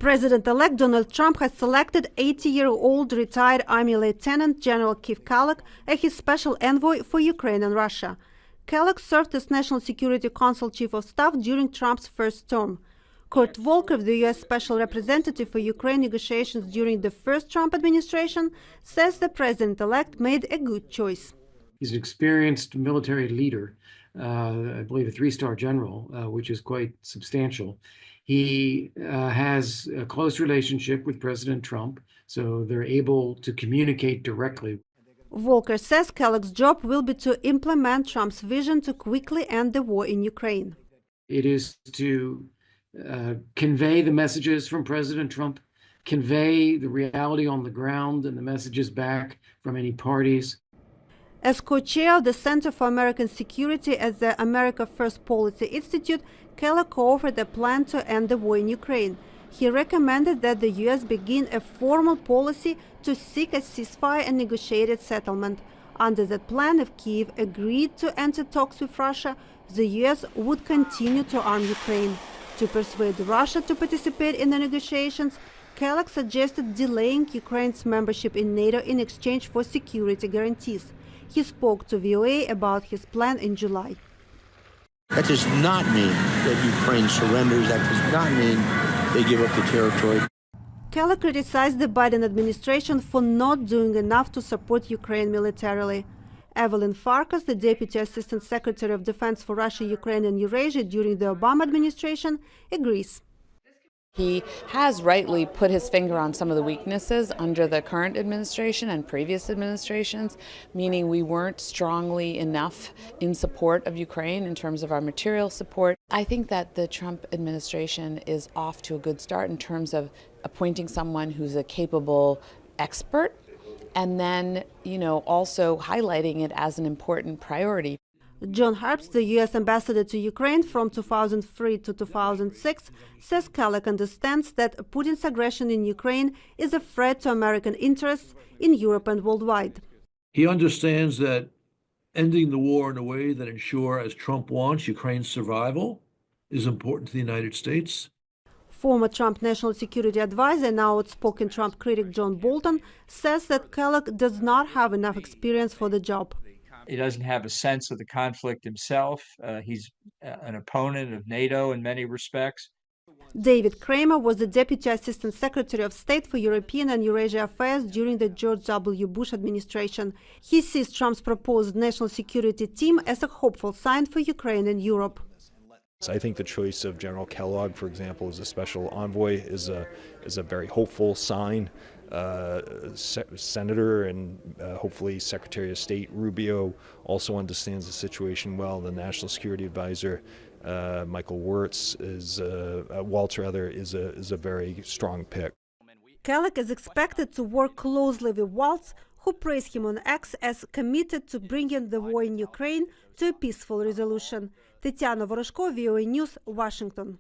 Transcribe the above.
President-elect Donald Trump has selected 80-year-old retired Army Lieutenant General Keith Kellogg as his special envoy for Ukraine and Russia. Kellogg served as National Security Council Chief of Staff during Trump's first term. Kurt Volker, the U.S. Special Representative for Ukraine negotiations during the first Trump administration, says the president-elect made a good choice. He's an experienced military leader, I believe a three-star general, which is quite substantial. He has a close relationship with President Trump, so they're able to communicate directly. Volker says Kellogg's job will be to implement Trump's vision to quickly end the war in Ukraine. It is to convey the messages from President Trump, convey the reality on the ground and the messages back from any parties. As co-chair of the Center for American Security at the America First Policy Institute, Kellogg co-authored a plan to end the war in Ukraine. He recommended that the U.S. begin a formal policy to seek a ceasefire and negotiated settlement. Under that plan, if Kyiv agreed to enter talks with Russia, the U.S. would continue to arm Ukraine. To persuade Russia to participate in the negotiations, Kellogg suggested delaying Ukraine's membership in NATO in exchange for security guarantees. He spoke to VOA about his plan in July. That does not mean that Ukraine surrenders. That does not mean they give up the territory. Kellogg criticized the Biden administration for not doing enough to support Ukraine militarily. Evelyn Farkas, the Deputy Assistant Secretary of Defense for Russia, Ukraine and Eurasia during the Obama administration, agrees. He has rightly put his finger on some of the weaknesses under the current administration and previous administrations, meaning we weren't strongly enough in support of Ukraine in terms of our material support. I think that the Trump administration is off to a good start in terms of appointing someone who's a capable expert and then, also highlighting it as an important priority. John Herbst, the U.S. ambassador to Ukraine from 2003 to 2006, says Kellogg understands that Putin's aggression in Ukraine is a threat to American interests in Europe and worldwide. He understands that ending the war in a way that ensures, as Trump wants, Ukraine's survival is important to the United States. Former Trump National Security Advisor and now outspoken Trump critic John Bolton says that Kellogg does not have enough experience for the job. He doesn't have a sense of the conflict himself. He's an opponent of NATO in many respects. David Kramer was the Deputy Assistant Secretary of State for European and Eurasia Affairs during the George W. Bush administration. He sees Trump's proposed national security team as a hopeful sign for Ukraine and Europe. I think the choice of General Kellogg, for example, as a special envoy is a very hopeful sign. Senator and hopefully Secretary of State Rubio also understands the situation well. The National Security Advisor Michael Waltz is a very strong pick. Kellogg is expected to work closely with Waltz, who praised him on X as committed to bringing the war in Ukraine to a peaceful resolution. Tatiana, Vorozhko, VOA News, Washington.